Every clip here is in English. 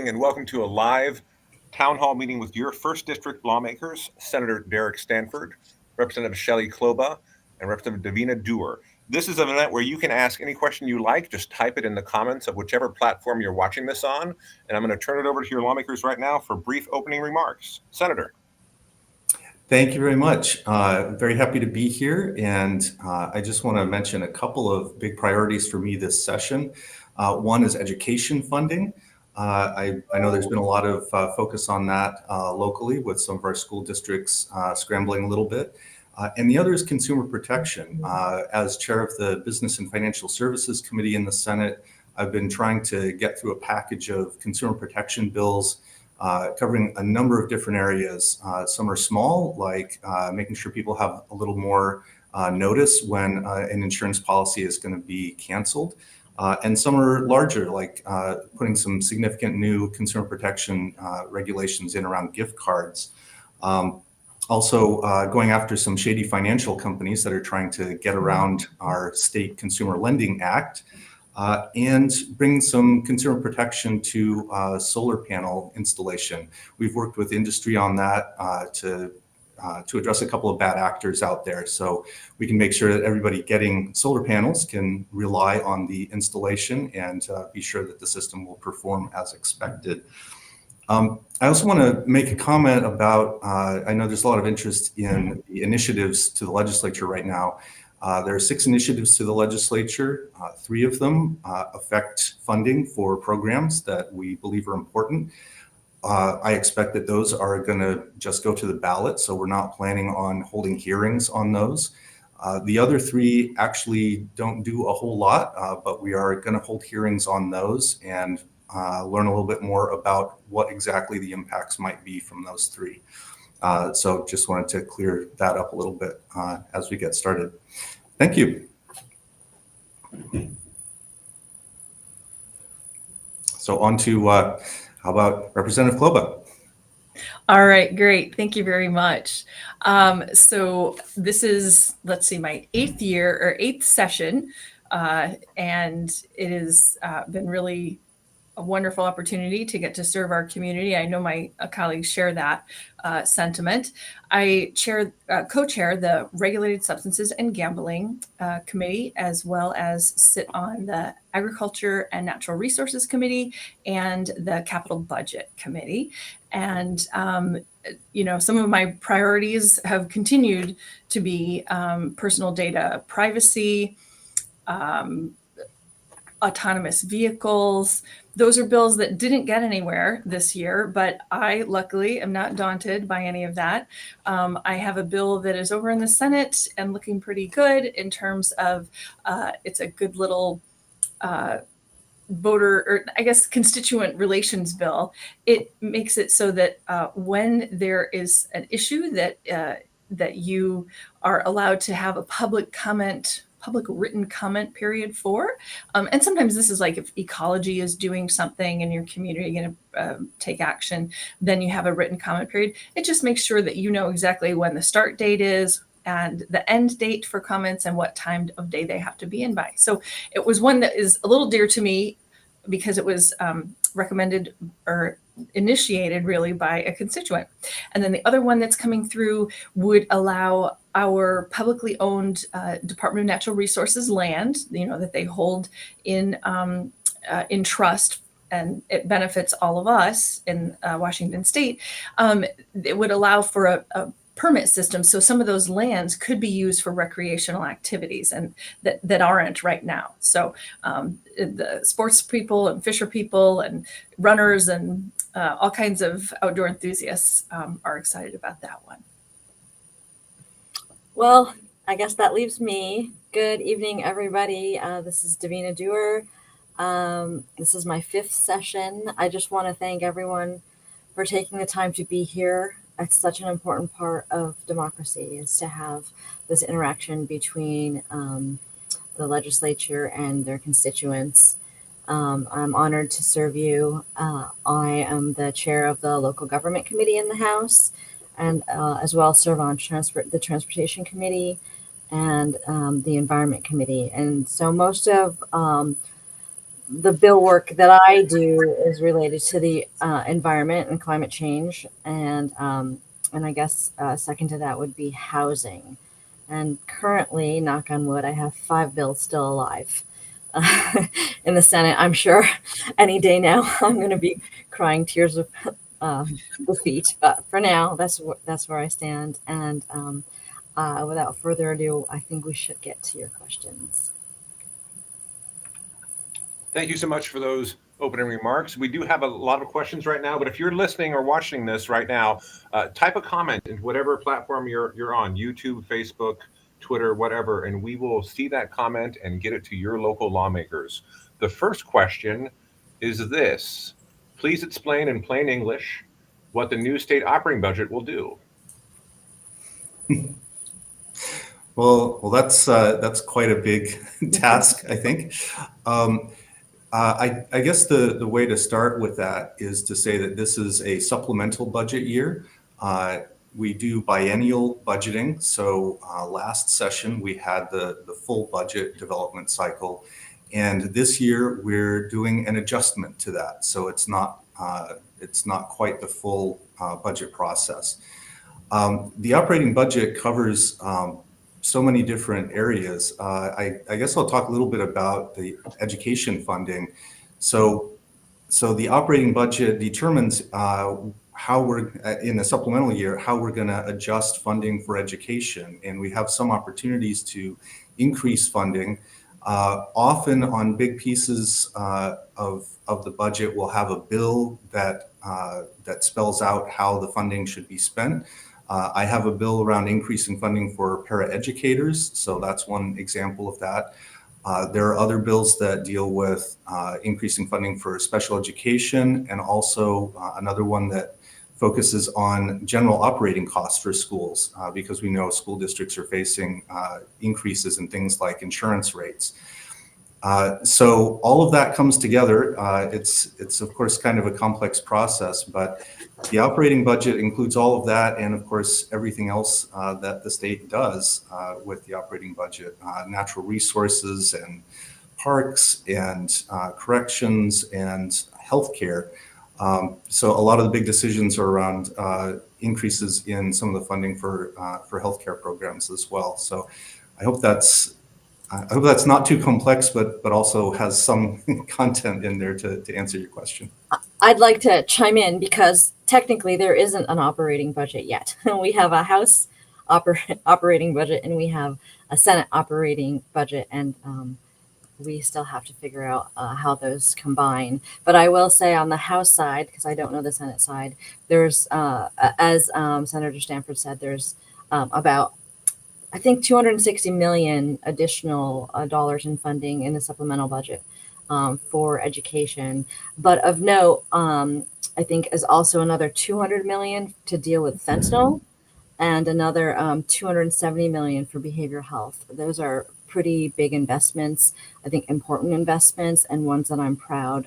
evening and welcome to a live town hall meeting with your first district lawmakers, Senator Derek Stanford, Representative Shelley Kloba, and Representative Davina Duerr. This is an event where you can ask any question you like. Just type it in the comments of whichever platform you're watching this on. And I'm going to turn it over to your lawmakers right now for brief opening remarks. Senator. Thank you very much. Very happy to be here. And I just want to mention a couple of big priorities for me this session. One is education funding. I know there's been a lot of focus on that locally with some of our school districts scrambling a little bit. And the other is consumer protection. As chair of the Business and Financial Services Committee in the Senate, I've been trying to get through a package of consumer protection bills covering a number of different areas. Some are small, like making sure people have a little more notice when an insurance policy is going to be canceled. And some are larger, like putting some significant new consumer protection regulations in around gift cards. Also going after some shady financial companies that are trying to get around our state Consumer Lending Act, and bring some consumer protection to solar panel installation. We've worked with industry on that to address a couple of bad actors out there, so we can make sure that everybody getting solar panels can rely on the installation and be sure that the system will perform as expected. I also want to make a comment about, I know there's a lot of interest in the initiatives to the legislature right now. There are 6 initiatives to the legislature. 3 of them affect funding for programs that we believe are important. I expect that those are going to just go to the ballot, so we're not planning on holding hearings on those. The other 3 actually don't do a whole lot, but we are going to hold hearings on those and learn a little bit more about what exactly the impacts might be from those 3. So just wanted to clear that up a little bit as we get started. Thank you. So on to, how about Representative Kloba? All right, great. Thank you very much. So this is, let's see, my 8th session, and it has been really a wonderful opportunity to get to serve our community. I know my colleagues share that sentiment. I co-chair the Regulated Substances and Gambling Committee, as well as sit on the Agriculture and Natural Resources Committee and the Capital Budget Committee. And some of my priorities have continued to be personal data privacy, autonomous vehicles. Those are bills that didn't get anywhere this year, but I luckily am not daunted by any of that. I have a bill that is over in the Senate and looking pretty good in terms of it's a good little constituent relations bill. It makes it so that when there is an issue that you are allowed to have a public written comment period for. And sometimes this is like if ecology is doing something in your community, you're going to take action, then you have a written comment period. It just makes sure that you know exactly when the start date is and the end date for comments and what time of day they have to be in by. So it was one that is a little dear to me because it was recommended or initiated really by a constituent. And then the other one that's coming through would allow our publicly owned Department of Natural Resources land, that they hold in trust, and it benefits all of us in Washington State. It would allow for a permit system, so some of those lands could be used for recreational activities and that aren't right now. So the sports people and fisher people and runners and all kinds of outdoor enthusiasts are excited about that one. Well, I guess that leaves me. Good evening, everybody. This is Davina Duerr. This is my 5th session. I just want to thank everyone for taking the time to be here. It's such an important part of democracy, is to have this interaction between the legislature and their constituents. I'm honored to serve you. I am the chair of the local government committee in the House, and as well serve on the transportation committee and the environment committee. And so most of the bill work that I do is related to the environment and climate change, and I guess second to that would be housing. And currently, knock on wood, I have 5 bills still alive in the Senate. I'm sure any day now I'm going to be crying tears of defeat, but for now, that's where I stand. And without further ado, I think we should get to your questions. Thank you so much for those opening remarks. We do have a lot of questions right now, but if you're listening or watching this right now, type a comment in whatever platform you're on, YouTube, Facebook, Twitter, whatever, and we will see that comment and get it to your local lawmakers. The first question is this: please explain in plain English what the new state operating budget will do. Well, that's quite a big task, I think. I guess the way to start with that is to say that this is a supplemental budget year. We do biennial budgeting. So last session, we had the full budget development cycle. And this year, we're doing an adjustment to that. So it's not quite the full budget process. The operating budget covers so many different areas. I guess I'll talk a little bit about the education funding. So the operating budget determines how we're, in the supplemental year, how we're going to adjust funding for education. And we have some opportunities to increase funding. Often on big pieces of the budget, we'll have a bill that spells out how the funding should be spent. I have a bill around increasing funding for paraeducators, so that's one example of that. There are other bills that deal with increasing funding for special education, and also another one that focuses on general operating costs for schools, because we know school districts are facing increases in things like insurance rates. So all of that comes together. It's of course kind of a complex process, but the operating budget includes all of that, and of course everything else that the state does with the operating budget, natural resources and parks and corrections and healthcare. So a lot of the big decisions are around increases in some of the funding for healthcare programs as well. So I hope that's not too complex, but also has some content in there to answer your question. I'd like to chime in because technically there isn't an operating budget yet. We have a House operating budget and we have a Senate operating budget, and we still have to figure out how those combine. But I will say on the House side, because I don't know the Senate side, there's, as Senator Stanford said, there's about, I think, 260 million additional dollars in funding in the supplemental budget for education. But of note, I think is also another 200 million to deal with fentanyl, and another 270 million for behavioral health. Those are pretty big investments, I think important investments, and ones that I'm proud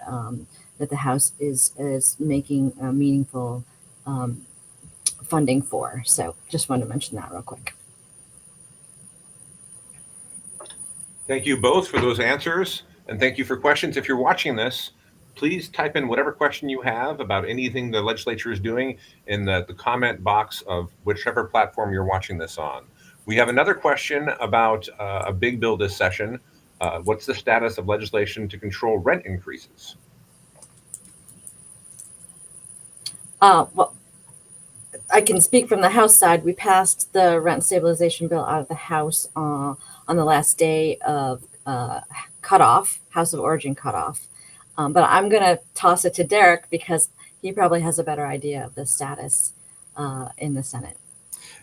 that the House is making meaningful funding for. So just wanted to mention that real quick. Thank you both for those answers, and thank you for questions. If you're watching this, please type in whatever question you have about anything the legislature is doing in the comment box of whichever platform you're watching this on. We have another question about a big bill this session. What's the status of legislation to control rent increases? Well, I can speak from the House side. We passed the rent stabilization bill out of the House on the last day of cutoff, House of Origin cutoff. But I'm going to toss it to Derek because he probably has a better idea of the status in the Senate.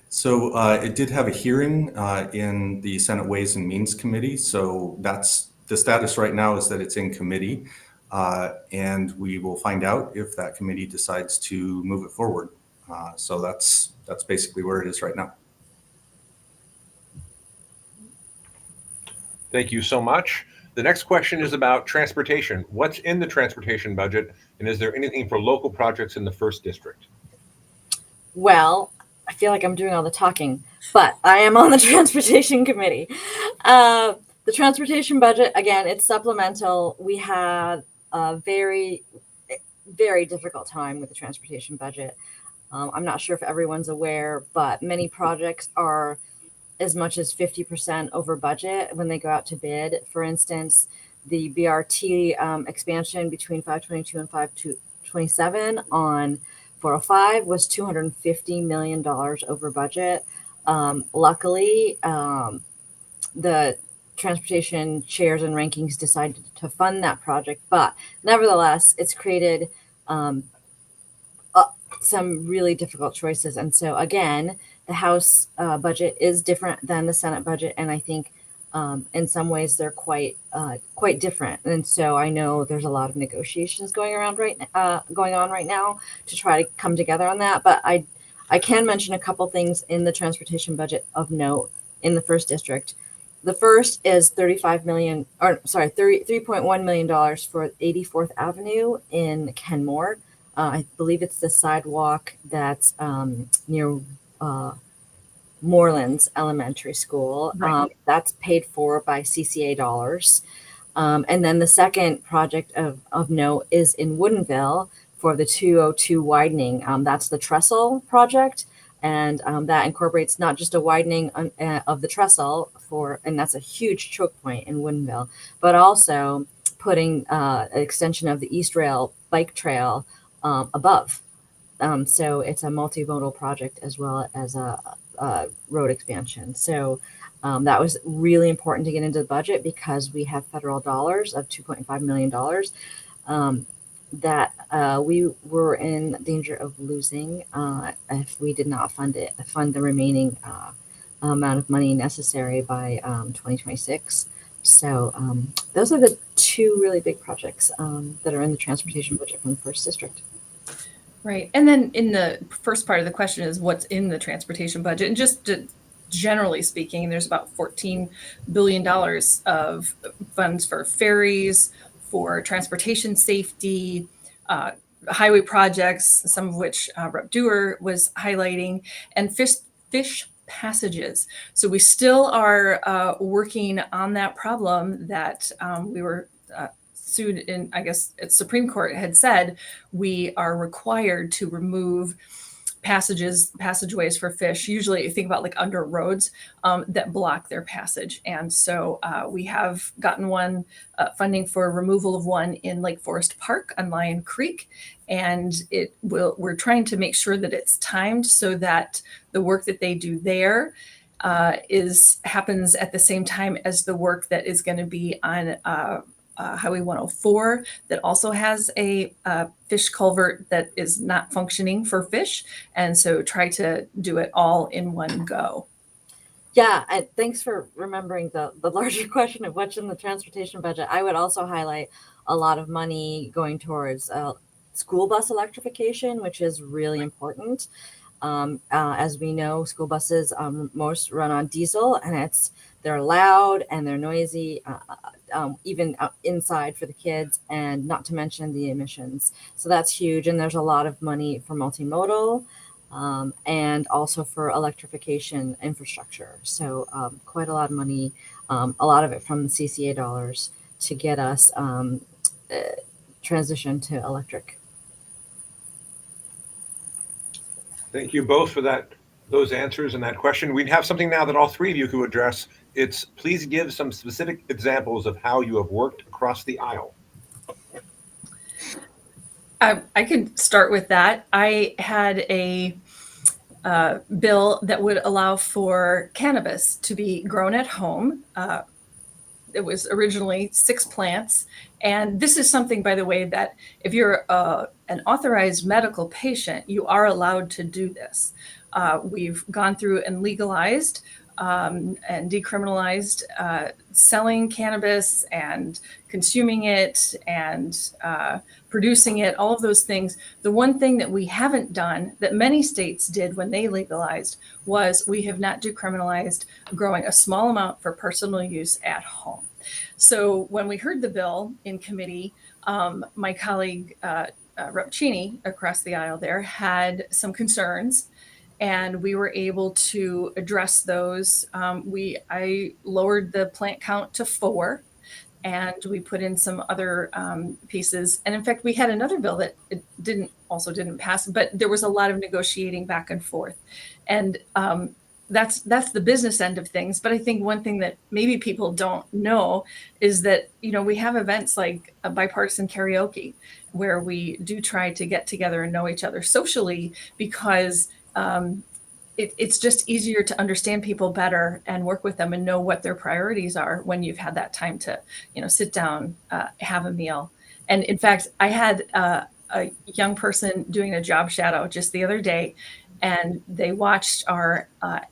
So it did have a hearing in the Senate Ways and Means Committee. So that's the status right now, is that it's in committee. And we will find out if that committee decides to move it forward. So that's basically where it is right now. Thank you so much. The next question is about transportation. What's in the transportation budget, and is there anything for local projects in the 1st District? Well, I feel like I'm doing all the talking, but I am on the Transportation Committee. The transportation budget, again, it's supplemental. We had a very, very difficult time with the transportation budget. I'm not sure if everyone's aware, but many projects are as much as 50% over budget when they go out to bid. For instance, the BRT expansion between 522 and 527 on 405 was $250 million over budget. Luckily, the transportation chairs and rankings decided to fund that project, but nevertheless, it's created some really difficult choices. And so again, the House budget is different than the Senate budget, and I think in some ways they're quite different. And so I know there's a lot of negotiations going on right now to try to come together on that. But I can mention a couple things in the transportation budget of note in the first district. The first is $3.1 million for 84th Avenue in Kenmore. I believe it's the sidewalk that's near Morelands Elementary School. Right. That's paid for by CCA dollars. And then the second project of note is in Woodinville for the 202 widening. That's the trestle project. And that incorporates not just a widening of the trestle and that's a huge choke point in Woodinville, but also putting an extension of the East Rail bike trail above. So it's a multimodal project as well as a road expansion. So that was really important to get into the budget because we have federal dollars of $2.5 million that we were in danger of losing if we did not fund the remaining amount of money necessary by 2026. So those are the two really big projects that are in the transportation budget from the first district. Right. And then in the first part of the question is what's in the transportation budget. And just generally speaking, there's about $14 billion of funds for ferries, for transportation safety, highway projects, some of which Rep. Duerr was highlighting, and fish passages. So we still are working on that problem that we were sued in, I guess, Supreme Court had said we are required to remove passageways for fish. Usually you think about like under roads that block their passage. And so we have gotten one funding for removal of one in Lake Forest Park on Lion Creek. And we're trying to make sure that it's timed so that the work that they do there happens at the same time as the work that is going to be on Highway 104 that also has a fish culvert that is not functioning for fish. And so try to do it all in one go. Yeah, and thanks for remembering the larger question of what's in the transportation budget. I would also highlight a lot of money going towards school bus electrification, which is really important. As we know, school buses most run on diesel, and they're loud and they're noisy, even inside for the kids, and not to mention the emissions. So that's huge. And there's a lot of money for multimodal and also for electrification infrastructure. So quite a lot of money, a lot of it from the CCA dollars to get us transition to electric. Thank you both for those answers and that question. We have something now that all three of you could address. It's please give some specific examples of how you have worked across the aisle. I could start with that. I had a bill that would allow for cannabis to be grown at home. It was originally 6 plants. And this is something, by the way, that if you're an authorized medical patient, you are allowed to do this. We've gone through and legalized and decriminalized selling cannabis and consuming it and producing it, all of those things. The one thing that we haven't done that many states did when they legalized was we have not decriminalized growing a small amount for personal use at home. So when we heard the bill in committee, my colleague Rep. Cheney across the aisle there had some concerns. and we were able to address those. I lowered the plant count to 4, and we put in some other pieces. And in fact, we had another bill that it didn't pass, but there was a lot of negotiating back and forth. And that's the business end of things. But I think one thing that maybe people don't know is that, we have events like a bipartisan karaoke where we do try to get together and know each other socially, because it's just easier to understand people better and work with them and know what their priorities are when you've had that time to, sit down, have a meal. And in fact, I had a young person doing a job shadow just the other day, and they watched our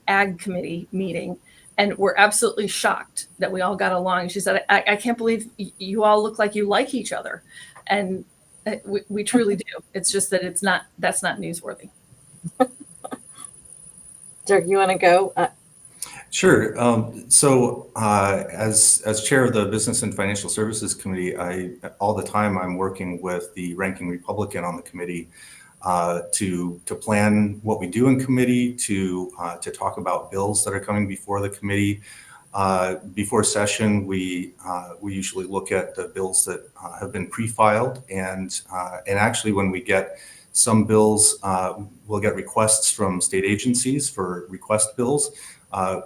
ag committee meeting and were absolutely shocked that we all got along. She said, I can't believe you all look like you like each other. And we truly do. It's just that that's not newsworthy. Dirk, you want to go? Sure. So as chair of the Business and Financial Services Committee, all the time I'm working with the ranking Republican on the committee to plan what we do in committee, to talk about bills that are coming before the committee. Before session, we usually look at the bills that have been pre-filed, and actually when we get some bills, we'll get requests from state agencies for request bills.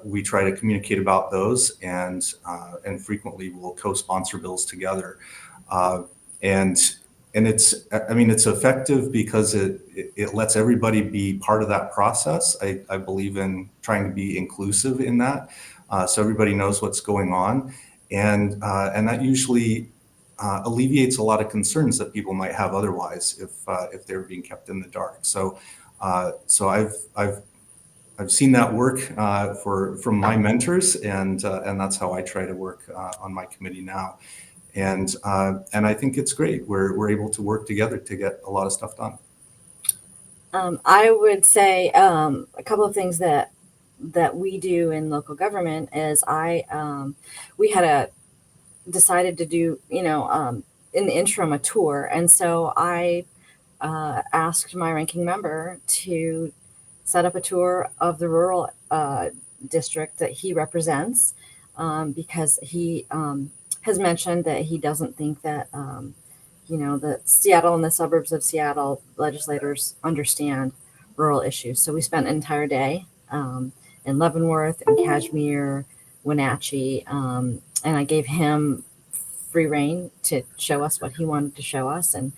We try to communicate about those, and frequently we'll co-sponsor bills together. And it's effective because it lets everybody be part of that process. I believe in trying to be inclusive in that, so everybody knows what's going on, and that usually alleviates a lot of concerns that people might have otherwise if they're being kept in the dark. So I've seen that work from my mentors, and that's how I try to work on my committee now. And I think it's great. We're able to work together to get a lot of stuff done. I would say a couple of things that we do in local government is we had decided to do, in the interim, a tour. And so I asked my ranking member to set up a tour of the rural district that he represents, because he has mentioned that he doesn't think that, the Seattle and the suburbs of Seattle legislators understand rural issues. So we spent an entire day in Leavenworth and Kashmir, Wenatchee, and I gave him free rein to show us what he wanted to show us, and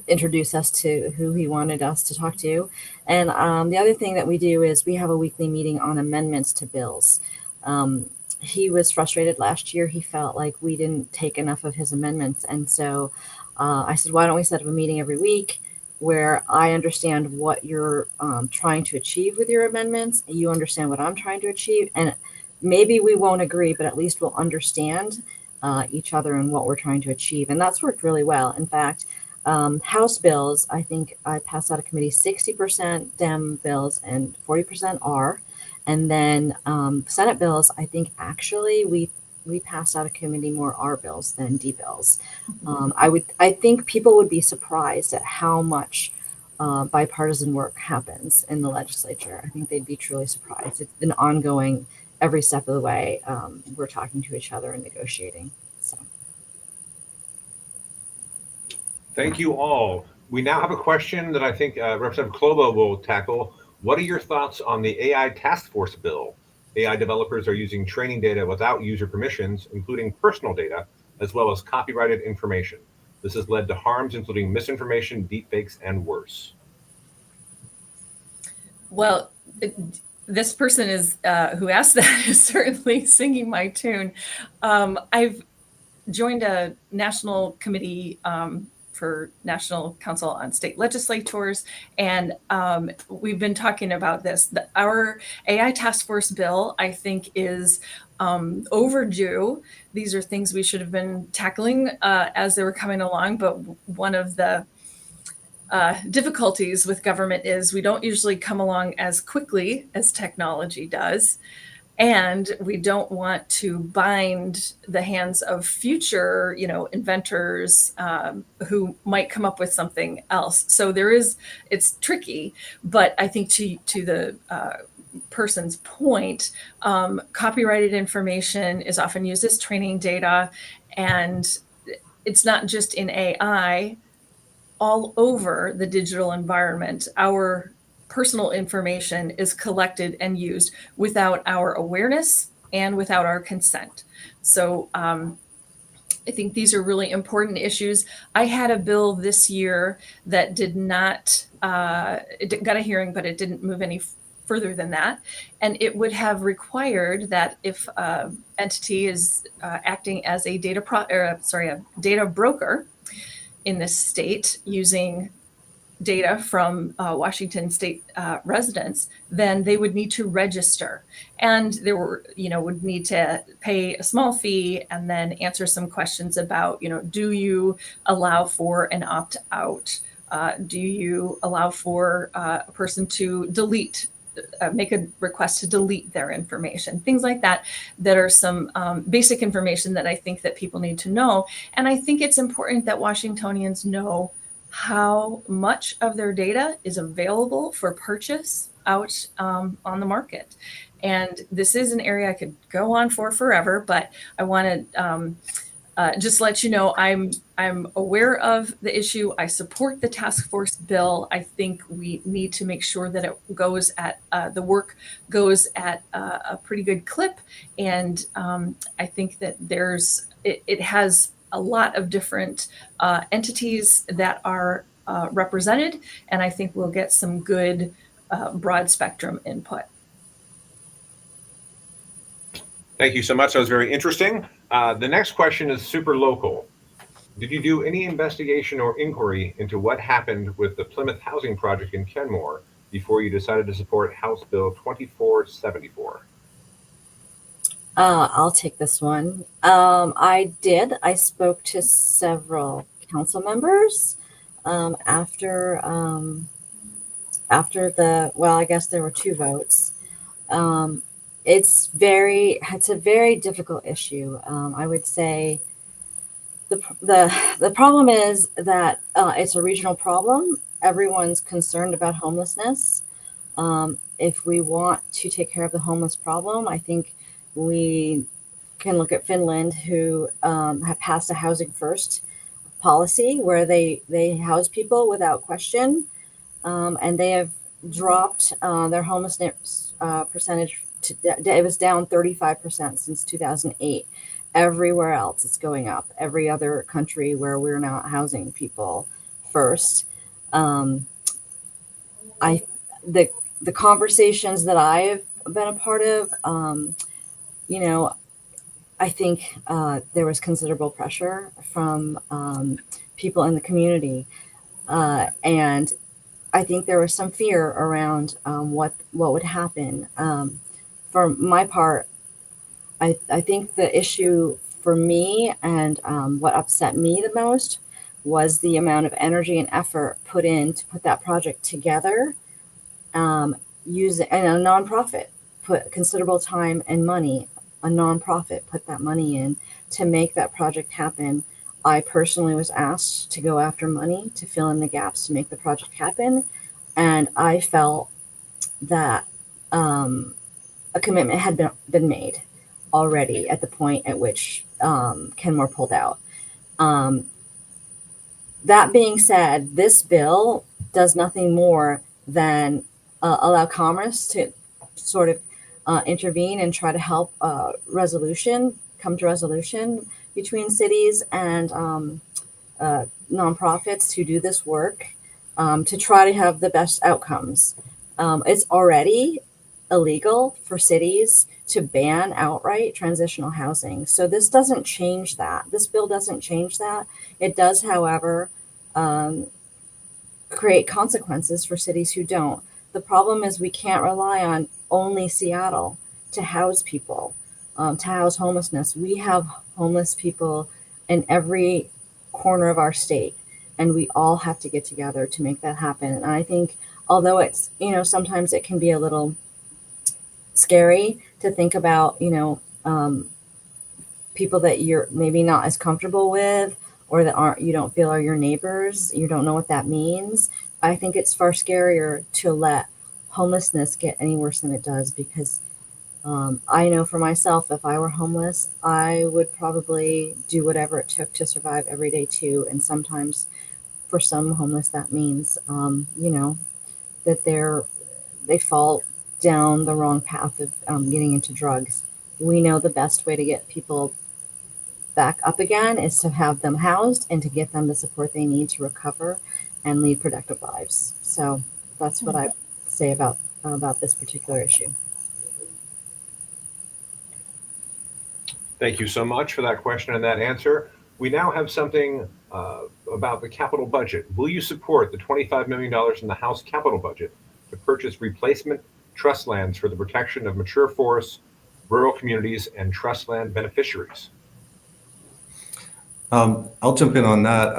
introduce us to who he wanted us to talk to. And the other thing that we do is we have a weekly meeting on amendments to bills. He was frustrated last year. He felt like we didn't take enough of his amendments. And so I said, why don't we set up a meeting every week where I understand what you're trying to achieve with your amendments, and you understand what I'm trying to achieve. And maybe we won't agree, but at least we'll understand each other and what we're trying to achieve. And that's worked really well. In fact, House bills, I think I passed out of committee 60% Dem bills and 40% R. And then Senate bills, I think actually we passed out of committee more R bills than D bills. I think people would be surprised at how much bipartisan work happens in the legislature. I think they'd be truly surprised. It's been ongoing every step of the way. We're talking to each other and negotiating. So. Thank you all. We now have a question that I think Representative Kloba will tackle. What are your thoughts on the AI task force bill? AI developers are using training data without user permissions, including personal data, as well as copyrighted information. This has led to harms including misinformation, deepfakes, and worse. Well, this person who asked that is certainly singing my tune. I've joined a national committee for National Council on State Legislators, and we've been talking about this. Our AI task force bill, I think, is overdue. These are things we should have been tackling as they were coming along, but one of the difficulties with government is we don't usually come along as quickly as technology does. And we don't want to bind the hands of future, inventors who might come up with something else. So it's tricky, but I think to the person's point, copyrighted information is often used as training data, and it's not just in AI. All over the digital environment, our personal information is collected and used without our awareness and without our consent. So I think these are really important issues. I had a bill this year that did not, it got a hearing, but it didn't move any further than that. And it would have required that if an entity is acting as a data broker in this state using data from Washington state residents, then they would need to register. And would need to pay a small fee and then answer some questions about, do you allow for an opt-out? Do you allow for a person to make a request to delete their information, things like that are some basic information that I think that people need to know. And I think it's important that Washingtonians know how much of their data is available for purchase out on the market. And this is an area I could go on for forever, but I want to just let you know I'm aware of the issue. I support the task force bill. I think we need to make sure that it goes at the work goes at a pretty good clip, and I think that it has a lot of different entities that are represented, and I think we'll get some good broad spectrum input. Thank you so much. That was very interesting. The next question is super local. Did you do any investigation or inquiry into what happened with the Plymouth housing project in Kenmore before you decided to support House Bill 2474? I'll take this one. I did. I spoke to several council members after I guess there were 2 votes. It's a very difficult issue. I would say the problem is that it's a regional problem. Everyone's concerned about homelessness. If we want to take care of the homeless problem, I think we can look at Finland, who have passed a housing first policy where they house people without question, and they have dropped their homelessness percentage. It was down 35% since 2008. Everywhere else, it's going up. Every other country where we're not housing people first. The conversations that I've been a part of, I think there was considerable pressure from people in the community, and I think there was some fear around what would happen. For my part, I think the issue for me and what upset me the most was the amount of energy and effort put in to put that project together. And a nonprofit put considerable time and money. A nonprofit put that money in to make that project happen. I personally was asked to go after money to fill in the gaps to make the project happen. And I felt that a commitment had been made already at the point at which Kenmore pulled out. That being said, this bill does nothing more than allow Commerce to sort of intervene and try to help come to resolution between cities and nonprofits who do this work to try to have the best outcomes. It's already illegal for cities to ban outright transitional housing. So this doesn't change that. This bill doesn't change that. It does, however, create consequences for cities who don't. The problem is we can't rely on only Seattle to house people, to house homelessness. We have homeless people in every corner of our state, and we all have to get together to make that happen. And I think, although it's, sometimes it can be a little scary to think about, people that you're maybe not as comfortable with, or that you don't feel are your neighbors. You don't know what that means. I think it's far scarier to let homelessness get any worse than it does, because I know for myself, if I were homeless, I would probably do whatever it took to survive every day too. And sometimes for some homeless, that means, that they fall down the wrong path of getting into drugs. We know the best way to get people back up again is to have them housed and to get them the support they need to recover and lead productive lives. So that's what I say about this particular issue. Thank you so much for that question and that answer. We now have something about the capital budget. Will you support the $25 million in the House capital budget to purchase replacement trust lands for the protection of mature forests, rural communities, and trust land beneficiaries? I'll jump in on that.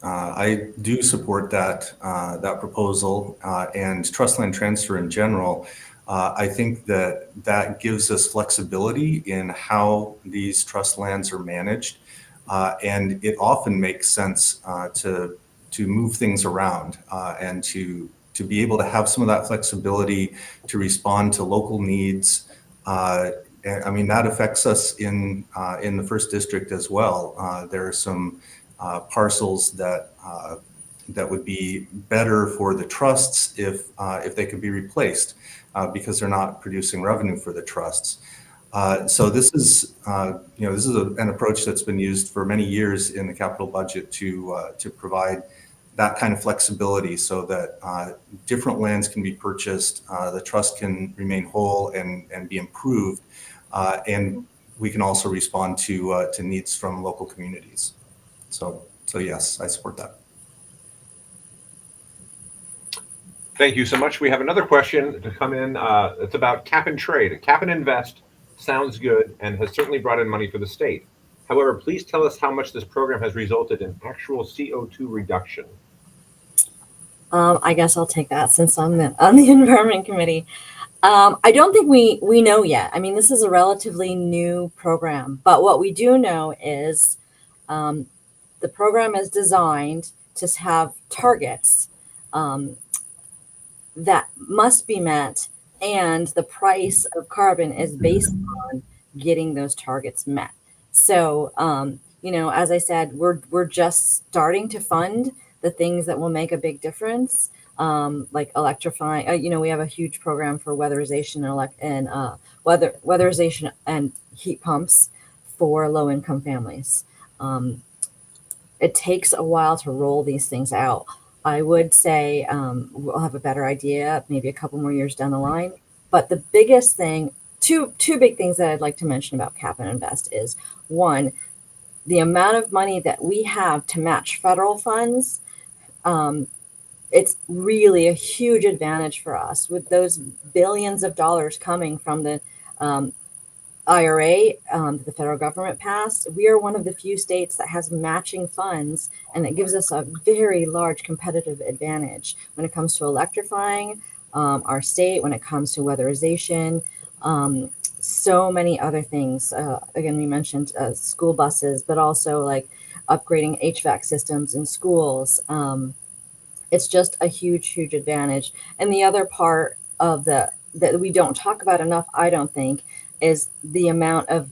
I do support that proposal and trust land transfer in general. I think that gives us flexibility in how these trust lands are managed, and it often makes sense to move things around and to be able to have some of that flexibility to respond to local needs. I mean, that affects us in the first district as well. There are some parcels that would be better for the trusts if they could be replaced because they're not producing revenue for the trusts. So this is an approach that's been used for many years in the capital budget to provide that kind of flexibility so that different lands can be purchased, the trust can remain whole and be improved, and we can also respond to needs from local communities. So yes, I support that. Thank you so much. We have another question to come in. It's about cap and trade. Cap and invest sounds good and has certainly brought in money for the state. However, please tell us how much this program has resulted in actual CO2 reduction. I guess I'll take that since I'm on the Environment Committee. I don't think we know yet. I mean, this is a relatively new program, but what we do know is the program is designed to have targets that must be met, and the price of carbon is based on getting those targets met. So, as I said, we're just starting to fund the things that will make a big difference, like electrifying. We have a huge program for weatherization weatherization and heat pumps for low-income families. It takes a while to roll these things out. I would say we'll have a better idea maybe a couple more years down the line. But the biggest thing, two big things that I'd like to mention about Cap and Invest is, one, the amount of money that we have to match federal funds. It's really a huge advantage for us with those billions of dollars coming from the IRA that the federal government passed. We are one of the few states that has matching funds, and it gives us a very large competitive advantage when it comes to electrifying our state, when it comes to weatherization, so many other things. Again, we mentioned school buses, but also like upgrading HVAC systems in schools. It's just a huge advantage. And the other part of that we don't talk about enough, I don't think, is the amount of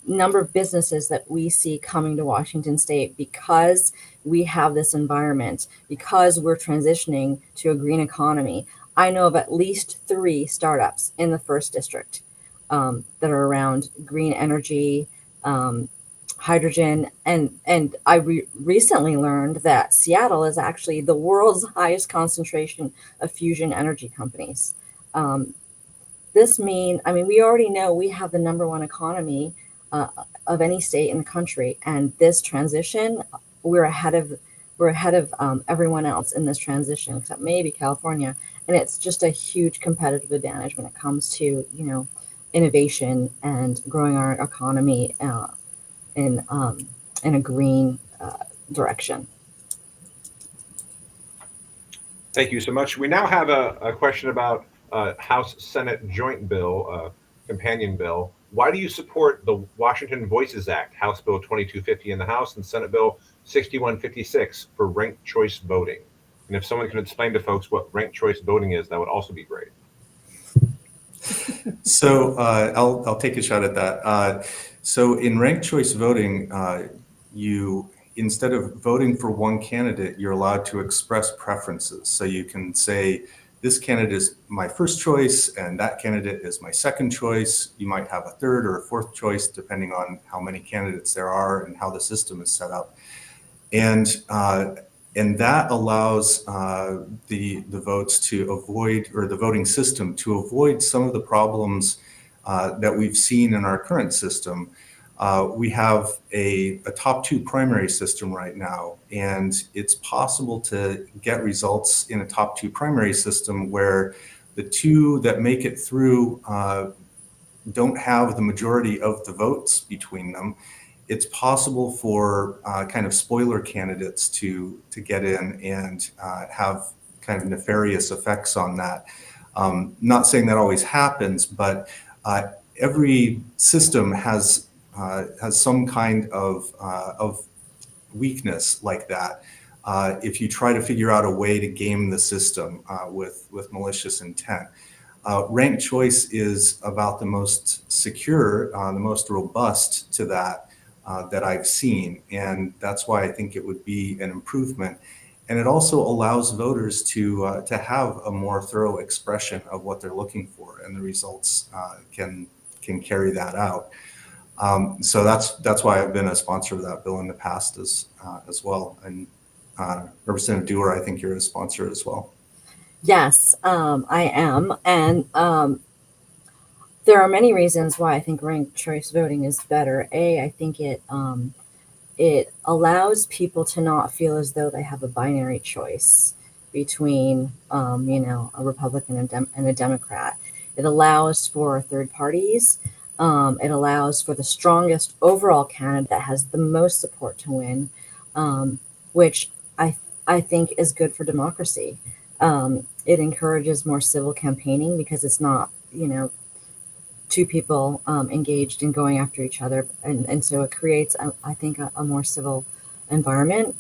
number of businesses that we see coming to Washington State because we have this environment, because we're transitioning to a green economy. I know of at least 3 startups in the first district that are around green energy, hydrogen, and I recently learned that Seattle is actually the world's highest concentration of fusion energy companies. We already know we have the number 1 economy of any state in the country, and this transition, we're ahead of everyone else in this transition, except maybe California, and it's just a huge competitive advantage when it comes to innovation and growing our economy in a green direction. Thank you so much. We now have a question about House Senate joint bill, companion bill. Why do you support the Washington Voices Act, House Bill 2250 in the House and Senate Bill 6156 for ranked choice voting? And if someone can explain to folks what ranked choice voting is, that would also be great. So I'll take a shot at that. So in ranked choice voting, you, instead of voting for one candidate, you're allowed to express preferences. So you can say, this candidate is my first choice and that candidate is my second choice. You might have a third or a fourth choice depending on how many candidates there are and how the system is set up. And that allows the votes to avoid, or the voting system to avoid some of the problems that we've seen in our current system. We have a top two primary system right now, and it's possible to get results in a top two primary system where the two that make it through don't have the majority of the votes between them. It's possible for kind of spoiler candidates to get in and have kind of nefarious effects on that. Not saying that always happens, but every system has some kind of weakness like that. If you try to figure out a way to game the system with malicious intent. Ranked choice is about the most secure, the most robust to that I've seen. And that's why I think it would be an improvement. And it also allows voters to have a more thorough expression of what they're looking for, and the results can carry that out. So that's why I've been a sponsor of that bill in the past as well. And Representative Duerr, I think you're a sponsor as well. Yes, I am. And there are many reasons why I think ranked choice voting is better. I think it allows people to not feel as though they have a binary choice between, a Republican and a Democrat. It allows for third parties. It allows for the strongest overall candidate that has the most support to win, which I think is good for democracy. It encourages more civil campaigning because it's not, two people engaged in going after each other. And so it creates, I think, a more civil environment.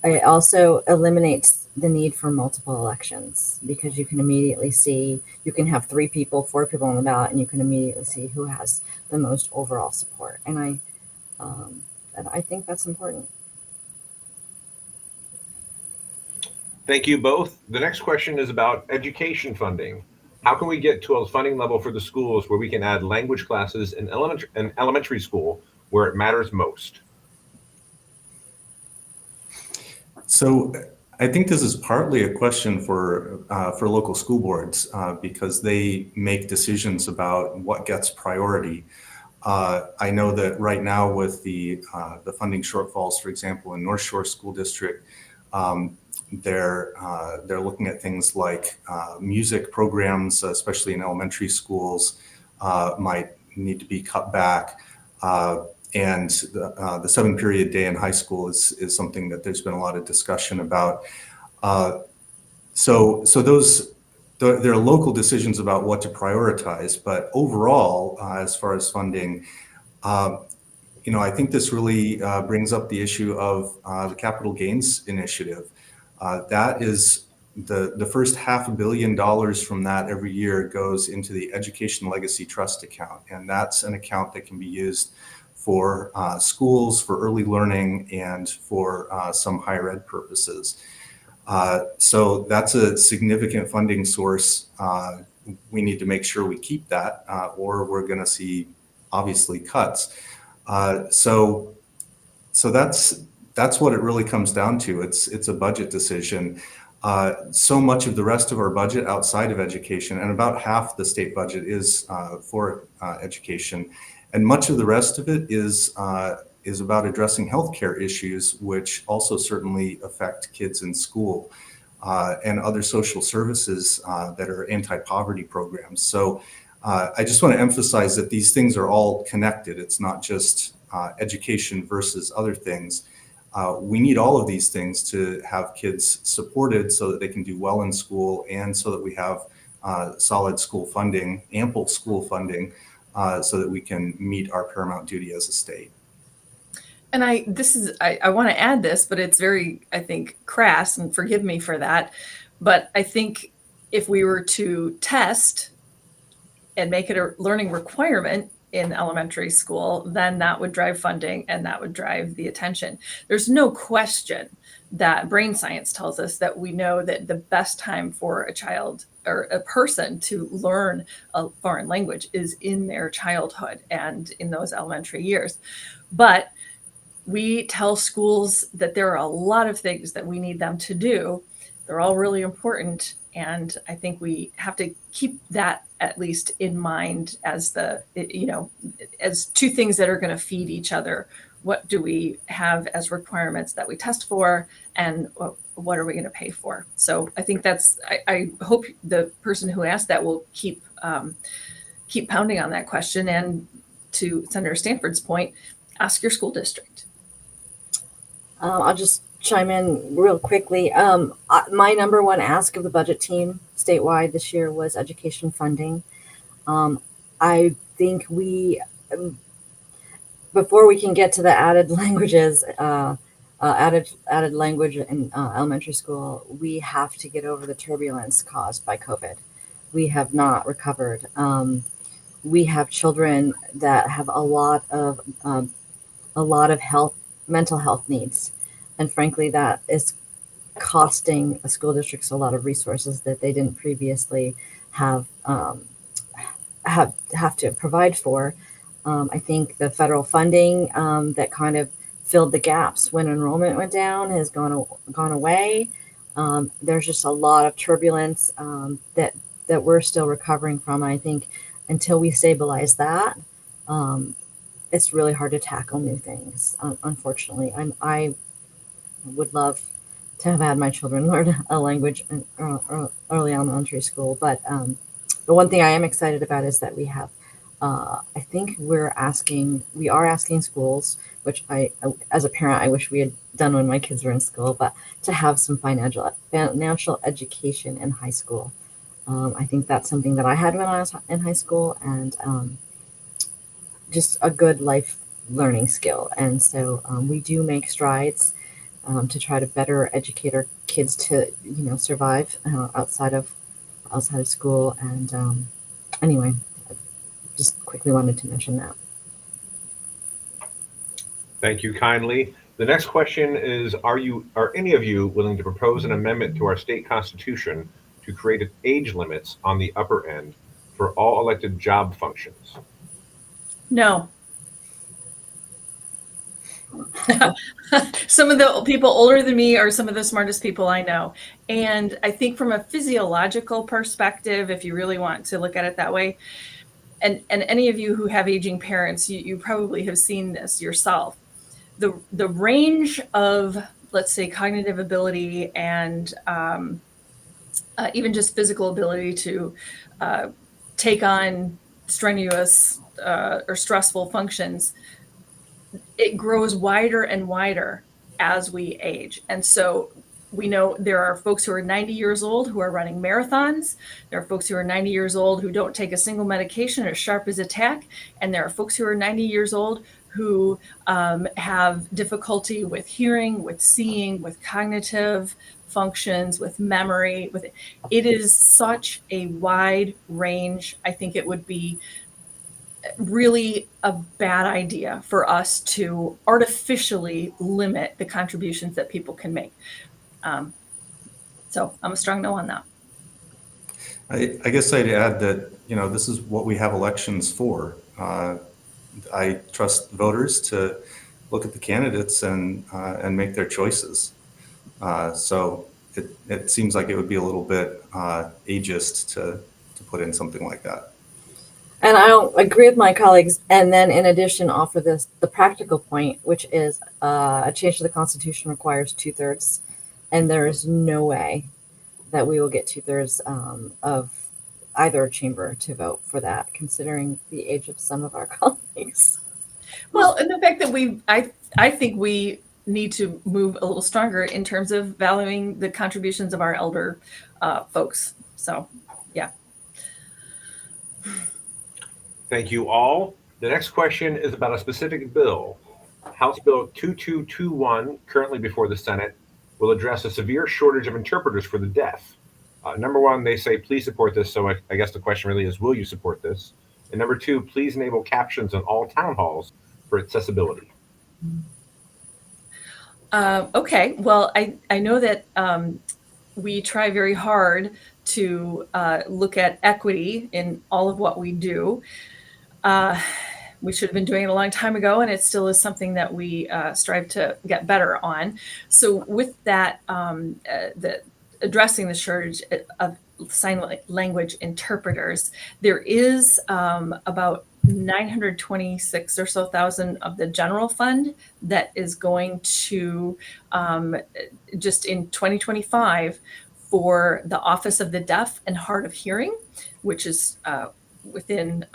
It also eliminates the need for multiple elections because you can immediately see, you can have 3 people, 4 people on the ballot, and you can immediately see who has the most overall support. And I think that's important. Thank you both. The next question is about education funding. How can we get to a funding level for the schools where we can add language classes in elementary school where it matters most? So I think this is partly a question for local school boards because they make decisions about what gets priority. I know that right now with the funding shortfalls, for example, in North Shore School District, they're looking at things like music programs, especially in elementary schools, might need to be cut back. And the 7-period day in high school is something that there's been a lot of discussion about. So there are local decisions about what to prioritize, but overall, as far as funding, I think this really brings up the issue of the capital gains initiative. That is the first $500 million from that every year goes into the Education Legacy Trust account. And that's an account that can be used for schools, for early learning, and for some higher ed purposes. So that's a significant funding source. We need to make sure we keep that or we're going to see obviously cuts. So that's what it really comes down to. It's a budget decision. So much of the rest of our budget outside of education, and about half the state budget is for education, and much of the rest of it is about addressing healthcare issues, which also certainly affect kids in school, and other social services that are anti-poverty programs. So I just want to emphasize that these things are all connected. It's not just education versus other things. We need all of these things to have kids supported so that they can do well in school, and so that we have solid school funding, ample school funding, so that we can meet our paramount duty as a state. And I want to add this, but it's very, I think, crass, and forgive me for that. But I think if we were to test and make it a learning requirement in elementary school, then that would drive funding and that would drive the attention. There's no question that brain science tells us that we know that the best time for a child or a person to learn a foreign language is in their childhood and in those elementary years. But we tell schools that there are a lot of things that we need them to do. They're all really important. And I think we have to keep that at least in mind as as two things that are going to feed each other. What do we have as requirements that we test for, and what are we going to pay for? So I think I hope the person who asked that will keep pounding on that question. And to Senator Stanford's point, ask your school district. I'll just chime in real quickly. My number one ask of the budget team statewide this year was education funding. I think before we can get to the added languages, added language in elementary school, we have to get over the turbulence caused by COVID. We have not recovered. We have children that have a lot of mental health needs. And frankly, that is costing school districts a lot of resources that they didn't previously have to provide for. I think the federal funding that kind of filled the gaps when enrollment went down has gone away. There's just a lot of turbulence that we're still recovering from. And I think until we stabilize that, it's really hard to tackle new things. Unfortunately, I would love to have had my children learn a language in early elementary school. But the one thing I am excited about is that we have, I think we are asking schools, which as a parent, I wish we had done when my kids were in school, but to have some financial education in high school. I think that's something that I had when I was in high school, and just a good life learning skill. And so we do make strides to try to better educate our kids to, survive outside of school. And anyway, I just quickly wanted to mention that. Thank you kindly. The next question is, are any of you willing to propose an amendment to our state constitution to create age limits on the upper end for all elected job functions? No. Some of the people older than me are some of the smartest people I know. And I think from a physiological perspective, if you really want to look at it that way, and any of you who have aging parents, you probably have seen this yourself. The range of, let's say, cognitive ability and even just physical ability to take on strenuous or stressful functions, it grows wider and wider as we age. And so we know there are folks who are 90 years old who are running marathons. There are folks who are 90 years old who don't take a single medication as sharp as a tack. And there are folks who are 90 years old who have difficulty with hearing, with seeing, with cognitive functions, with memory. It is such a wide range. I think it would be really a bad idea for us to artificially limit the contributions that people can make. So I'm a strong no on that. I guess I'd add that, this is what we have elections for. I trust voters to look at the candidates and make their choices. So it seems like it would be a little bit ageist to put in something like that. And I'll agree with my colleagues, and then in addition offer the practical point, which is a change to the Constitution requires 2/3, and there is no way that we will get 2/3 of either chamber to vote for that, considering the age of some of our colleagues. Well, and the fact that I think we need to move a little stronger in terms of valuing the contributions of our elder folks. So, yeah. Thank you all. The next question is about a specific bill. House Bill 2221, currently before the Senate, will address a severe shortage of interpreters for the deaf. Number one, they say, please support this. So I guess the question really is, will you support this? And number two, please enable captions on all town halls for accessibility. Okay, well, I know that we try very hard to look at equity in all of what we do. We should have been doing it a long time ago, and it still is something that we strive to get better on. So with that, addressing the shortage of sign language interpreters, there is about 926 or so thousand of the general fund that is going to just in 2025 for the Office of the Deaf and Hard of Hearing, which is within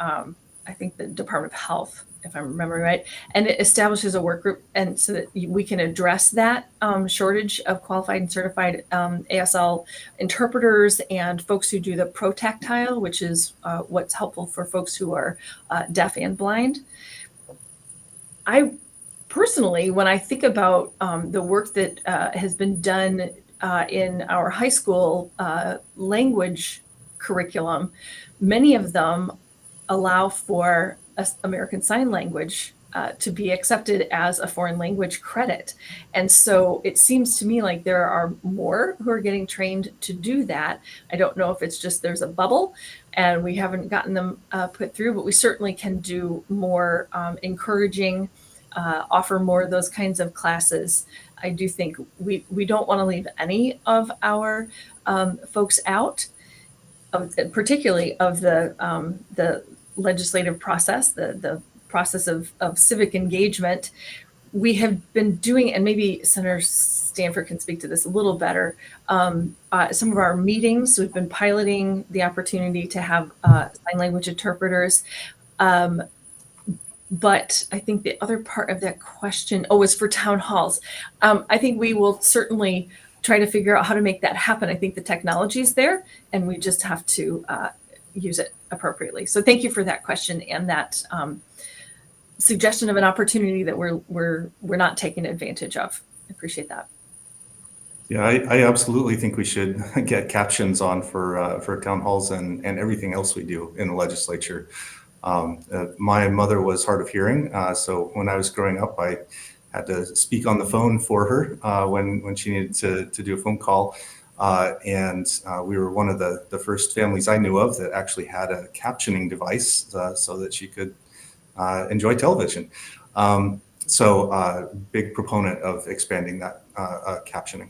I think the Department of Health, if I'm remembering right, and it establishes a work group, and so that we can address that shortage of qualified and certified ASL interpreters and folks who do the pro-tactile, which is what's helpful for folks who are deaf and blind. I personally, when I think about the work that has been done in our high school language curriculum, many of them allow for American Sign Language to be accepted as a foreign language credit. And so it seems to me like there are more who are getting trained to do that. I don't know if it's just there's a bubble and we haven't gotten them put through, but we certainly can do more encouraging, offer more of those kinds of classes. I do think we don't want to leave any of our folks out, particularly of the legislative process, the process of civic engagement. We have been doing, and maybe Senator Stanford can speak to this a little better, some of our meetings, we've been piloting the opportunity to have sign language interpreters. But I think the other part of that question, is for town halls. I think we will certainly try to figure out how to make that happen. I think the technology is there, and we just have to use it appropriately. So thank you for that question and that suggestion of an opportunity that we're not taking advantage of. I appreciate that. Yeah, I absolutely think we should get captions on for town halls and everything else we do in the legislature. My mother was hard of hearing, so when I was growing up, I had to speak on the phone for her when she needed to do a phone call. And we were one of the first families I knew of that actually had a captioning device so that she could enjoy television. So big proponent of expanding that captioning.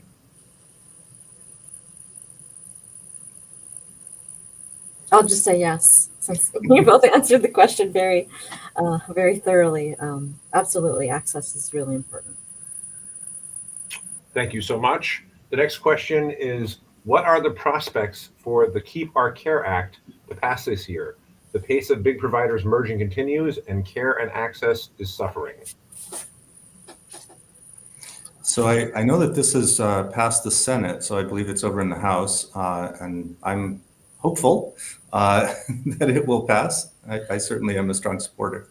I'll just say yes, since you both answered the question very thoroughly. Absolutely, access is really important. Thank you so much. The next question is, what are the prospects for the Keep Our Care Act to pass this year? The pace of big providers merging continues and care and access is suffering. So I know that this has passed the Senate, so I believe it's over in the House, and I'm hopeful that it will pass. I certainly am a strong supporter.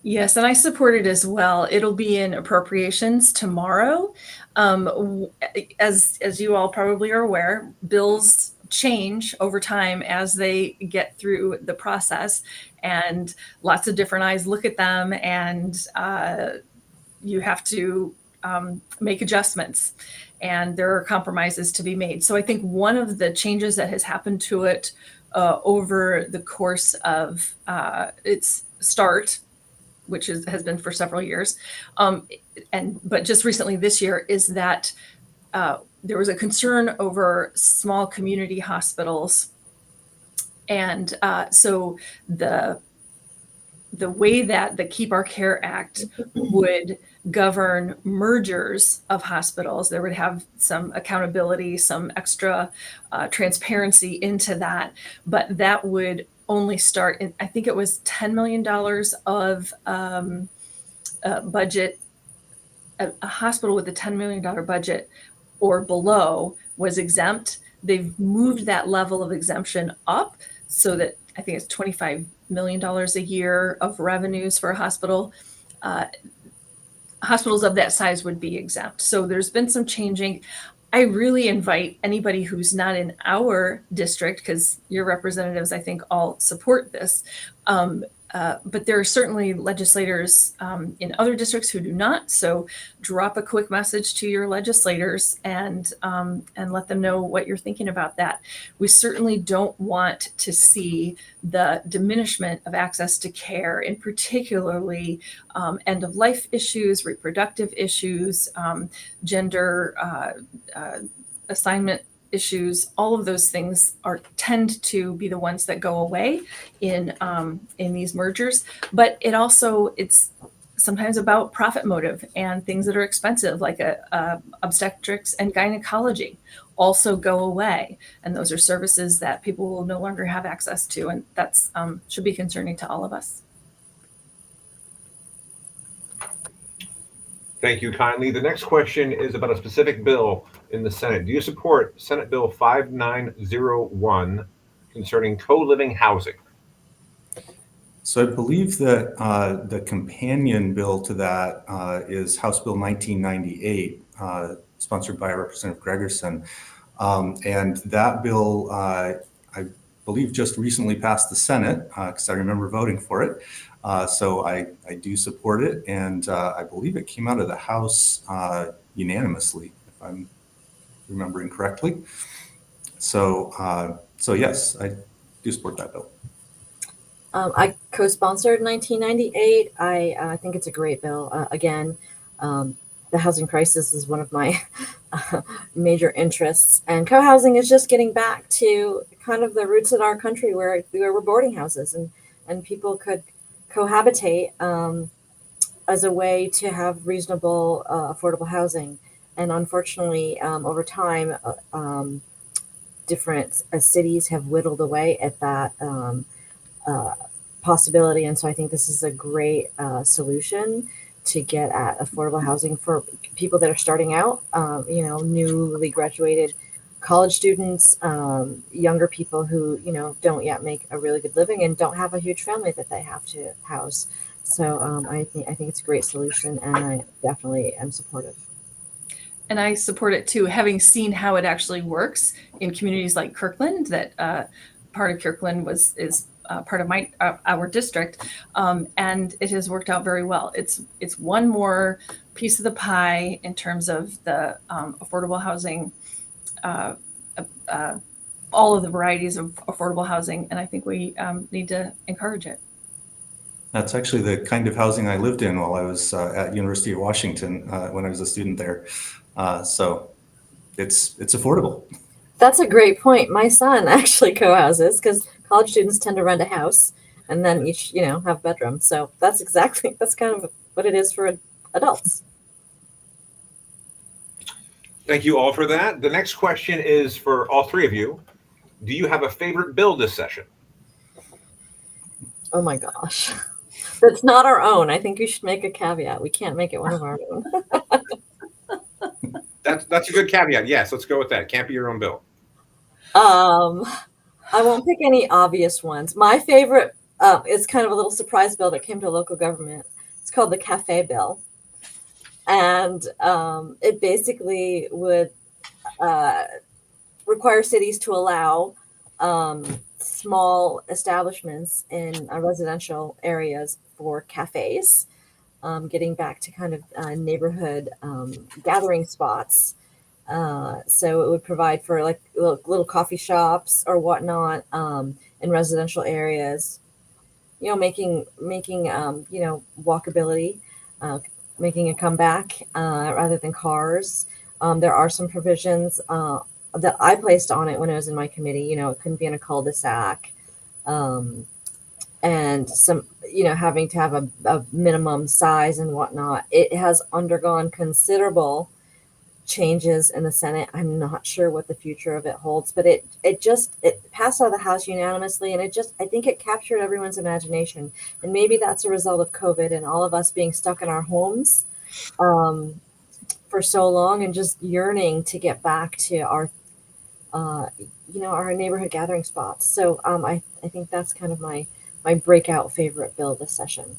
Yes, and I support it as well. It'll be in appropriations tomorrow. As you all probably are aware, bills change over time as they get through the process, and lots of different eyes look at them, and you have to make adjustments, and there are compromises to be made. So I think one of the changes that has happened to it over the course of its start, which has been for several years, but just recently this year, is that there was a concern over small community hospitals, and so the way that the Keep Our Care Act would govern mergers of hospitals, there would have some accountability, some extra transparency into that, but that would only start in, I think it was $10 million of budget a hospital with a $10 million budget or below was exempt. They've moved that level of exemption up so that I think it's $25 million a year of revenues for a hospital. Hospitals of that size would be exempt. So there's been some changing. I really invite anybody who's not in our district, because your representatives, I think, all support this. But there are certainly legislators in other districts who do not. So drop a quick message to your legislators and let them know what you're thinking about that. We certainly don't want to see the diminishment of access to care, in particularly end of life issues, reproductive issues, gender assignment issues. All of those things tend to be the ones that go away in these mergers. But it's sometimes about profit motive, and things that are expensive, like obstetrics and gynecology, also go away. And those are services that people will no longer have access to, and that's should be concerning to all of us. Thank you kindly. The next question is about a specific bill in the Senate. Do you support Senate Bill 5901 concerning co-living housing? So I believe that the companion bill to that is House Bill 1998, sponsored by Representative Gregerson. And that bill, I believe, just recently passed the Senate, because I remember voting for it. So I do support it, and I believe it came out of the House unanimously, if I'm remembering correctly. So yes, I do support that bill. I co-sponsored 1998. I think it's a great bill. Again, the housing crisis is one of my major interests, and co-housing is just getting back to kind of the roots in our country where we were boarding houses and people could cohabitate as a way to have reasonable, affordable housing. And unfortunately, over time, different cities have whittled away at that possibility. And so I think this is a great solution to get at affordable housing for people that are starting out, newly graduated college students, younger people who, don't yet make a really good living and don't have a huge family that they have to house. So I think it's a great solution, and I definitely am supportive. And I support it too, having seen how it actually works in communities like Kirkland. That part of Kirkland is part of our district, and it has worked out very well. It's one more piece of the pie in terms of the affordable housing, all of the varieties of affordable housing, and I think we need to encourage it. That's actually the kind of housing I lived in while I was at University of Washington when I was a student there. So it's affordable. That's a great point. My son actually co-houses because college students tend to rent a house and then each, have bedrooms. So that's kind of what it is for adults. Thank you all for that. The next question is for all three of you. Do you have a favorite bill this session? Oh my gosh. That's not our own. I think we should make a caveat. We can't make it one of our own. That's a good caveat. Yes, let's go with that. Can't be your own bill. I won't pick any obvious ones. My favorite is kind of a little surprise bill that came to local government. It's called the Cafe Bill. And it basically would require cities to allow small establishments in residential areas for cafes, getting back to kind of neighborhood gathering spots. So it would provide for like little coffee shops or whatnot in residential areas, making walkability, making a comeback rather than cars. There are some provisions that I placed on it when I was in my committee. It couldn't be in a cul-de-sac, and some, having to have a minimum size and whatnot. It has undergone considerable changes in the Senate. I'm not sure what the future of it holds, but it passed out of the House unanimously, and I think it captured everyone's imagination. And maybe that's a result of COVID and all of us being stuck in our homes. for so long and just yearning to get back to our, our neighborhood gathering spots. So I think that's kind of my breakout favorite bill this session.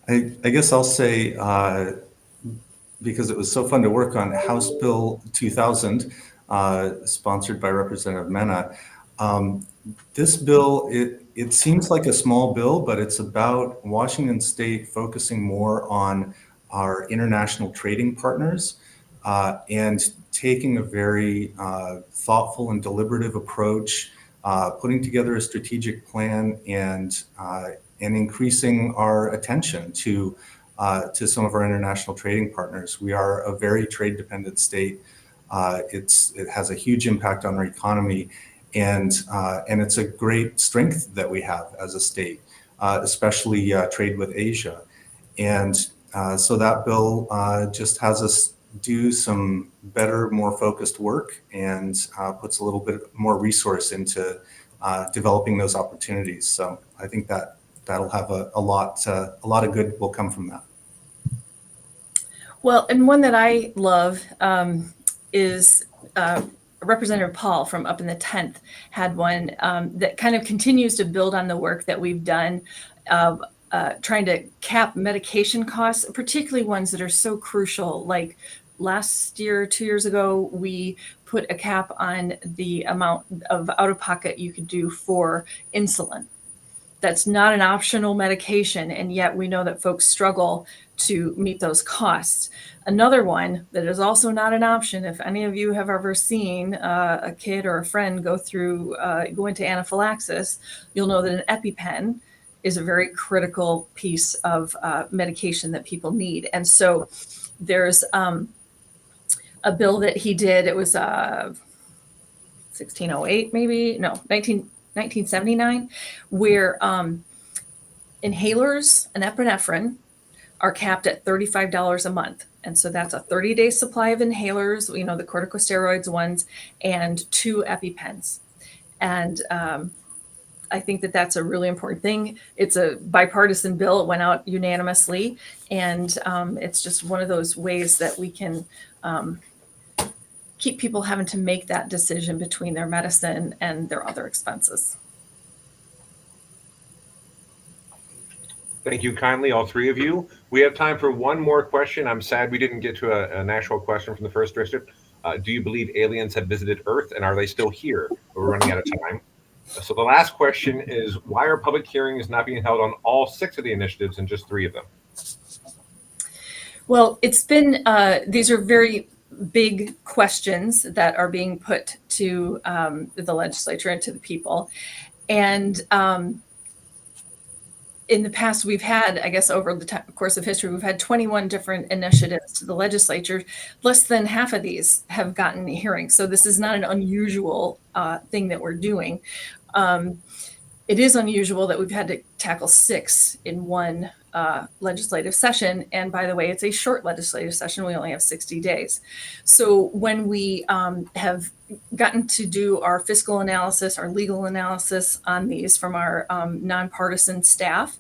I guess I'll say, because it was so fun to work on House Bill 2000, sponsored by Representative Mena. This bill, it seems like a small bill, but it's about Washington State focusing more on our international trading partners and taking a very thoughtful and deliberative approach, putting together a strategic plan and increasing our attention to some of our international trading partners. We are a very trade-dependent state. It has a huge impact on our economy, and it's a great strength that we have as a state, especially trade with Asia. And so that bill just has us do some better, more focused work and puts a little bit more resource into developing those opportunities. So I think that'll have a lot of good will come from that. Well, and one that I love is Representative Paul from up in the 10th had one that kind of continues to build on the work that we've done of trying to cap medication costs, particularly ones that are so crucial. Like last year, 2 years ago, we put a cap on the amount of out-of-pocket you could do for insulin. That's not an optional medication, and yet we know that folks struggle to meet those costs. Another one that is also not an option, if any of you have ever seen a kid or a friend go into anaphylaxis, you'll know that an EpiPen is a very critical piece of medication that people need. And so there's a bill that he did, it was 1608 maybe, no, 1979, where inhalers and epinephrine are capped at $35 a month. And so that's a 30-day supply of inhalers, the corticosteroids ones, and 2 EpiPens. And I think that that's a really important thing. It's a bipartisan bill. It went out unanimously. And it's just one of those ways that we can keep people having to make that decision between their medicine and their other expenses. Thank you kindly, all three of you. We have time for one more question. I'm sad we didn't get to an actual question from the first district. Do you believe aliens have visited Earth, and are they still here? We're running out of time. So the last question is, why are public hearings not being held on all 6 of the initiatives and just 3 of them? Well, it's been, these are very big questions that are being put to the legislature and to the people. And in the past, we've had, I guess, over the course of history, we've had 21 different initiatives to the legislature. Less than half of these have gotten a hearing. So this is not an unusual thing that we're doing. It is unusual that we've had to tackle 6 in one legislative session. And by the way, it's a short legislative session. We only have 60 days. So when we have gotten to do our fiscal analysis, our legal analysis on these from our nonpartisan staff,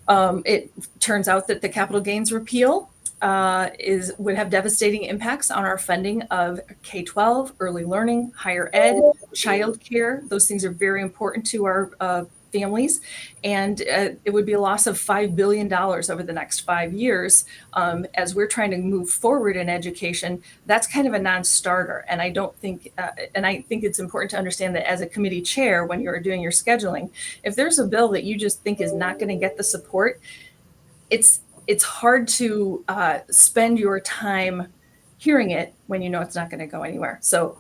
it turns out that the capital gains repeal would have devastating impacts on our funding of K-12, early learning, higher ed, childcare. Those things are very important to our families, and it would be a loss of $5 billion over the next 5 years. As we're trying to move forward in education, that's kind of a non-starter. And I think it's important to understand that as a committee chair, when you're doing your scheduling, if there's a bill that you just think is not going to get the support, it's hard to spend your time hearing it when you know it's not going to go anywhere. So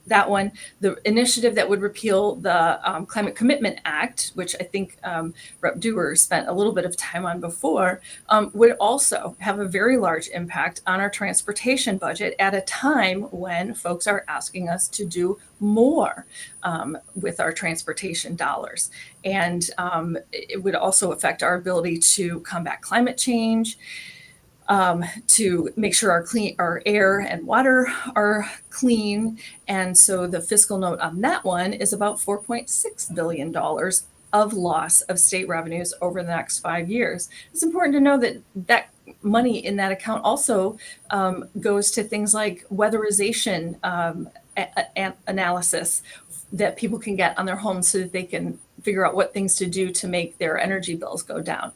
that one, the initiative that would repeal the Climate Commitment Act, which I think Rep. Duerr spent a little bit of time on before, would also have a very large impact on our transportation budget at a time when folks are asking us to do more with our transportation dollars. And it would also affect our ability to combat climate change, to make sure our air and water are clean. And so the fiscal note on that one is about $4.6 billion of loss of state revenues over the next 5 years. It's important to know that money in that account also goes to things like weatherization analysis that people can get on their homes so that they can figure out what things to do to make their energy bills go down.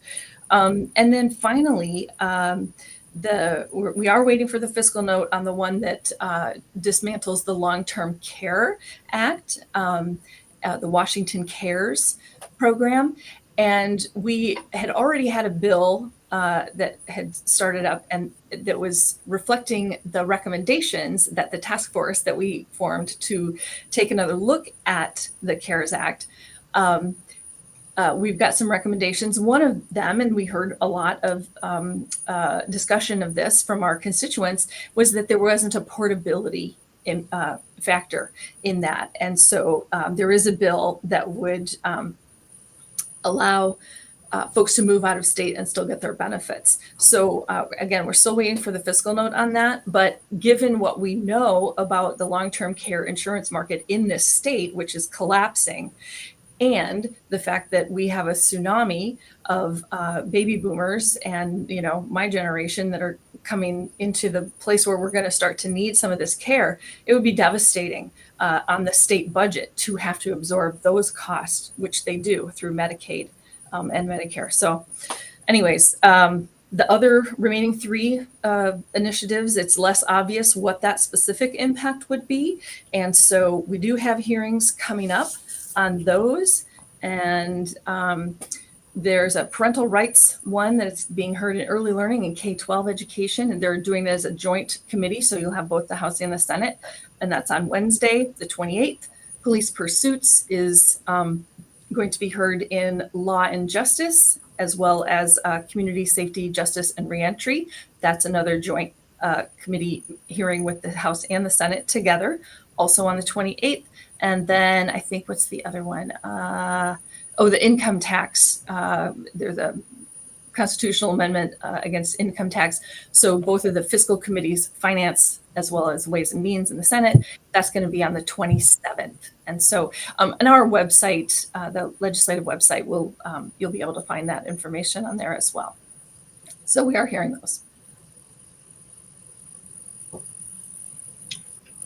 And then finally, we are waiting for the fiscal note on the one that dismantles the Long-Term Care Act, the Washington Cares program. And we had already had a bill that had started up and that was reflecting the recommendations that the task force that we formed to take another look at the CARES Act. We've got some recommendations. One of them, and we heard a lot of discussion of this from our constituents, was that there wasn't a portability factor in that. And so there is a bill that would allow folks to move out of state and still get their benefits. So again, we're still waiting for the fiscal note on that. But given what we know about the long-term care insurance market in this state, which is collapsing, and the fact that we have a tsunami of baby boomers and, you know, my generation that are coming into the place where we're going to start to need some of this care, it would be devastating on the state budget to have to absorb those costs, which they do through Medicaid and Medicare. So anyways, the other remaining three initiatives, it's less obvious what that specific impact would be. And so we do have hearings coming up on those. And there's a parental rights one that's being heard in early learning and K-12 education. And they're doing that as a joint committee. So you'll have both the House and the Senate. And that's on Wednesday, the 28th. Police pursuits is going to be heard in Law and Justice, as well as Community Safety, Justice, and Reentry. That's another joint committee hearing with the House and the Senate together, also on the 28th. And then I think, what's the other one? The income tax. There's a constitutional amendment against income tax. So both of the fiscal committees, finance, as well as Ways and Means in the Senate, that's going to be on the 27th. And so on our website, the legislative website, you'll be able to find that information on there as well. So we are hearing those.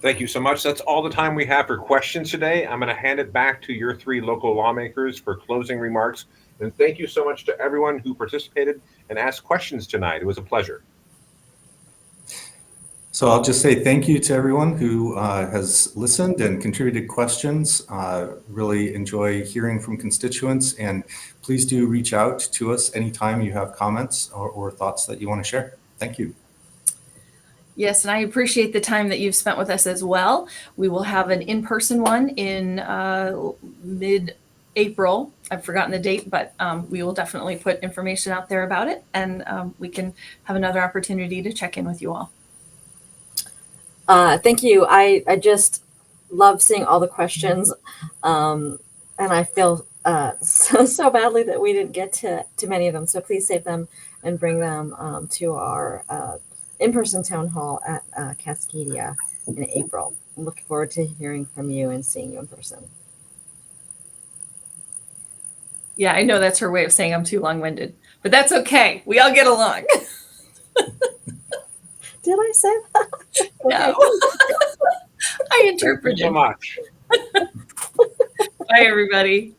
Thank you so much. That's all the time we have for questions today. I'm going to hand it back to your three local lawmakers for closing remarks. And thank you so much to everyone who participated and asked questions tonight. It was a pleasure. So I'll just say thank you to everyone who has listened and contributed questions. Really enjoy hearing from constituents, and please do reach out to us anytime you have comments or thoughts that you want to share. Thank you. Yes, and I appreciate the time that you've spent with us as well. We will have an in-person one in mid-April. I've forgotten the date, but we will definitely put information out there about it, and we can have another opportunity to check in with you all. Thank you. I just love seeing all the questions, and I feel so badly that we didn't get to many of them. So please save them and bring them to our in-person town hall at Cascadia in April. I'm looking forward to hearing from you and seeing you in person. Yeah, I know that's her way of saying I'm too long-winded, but that's okay. We all get along. Did I say that? No. I interpreted. Thank you so much. Bye, everybody.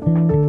you.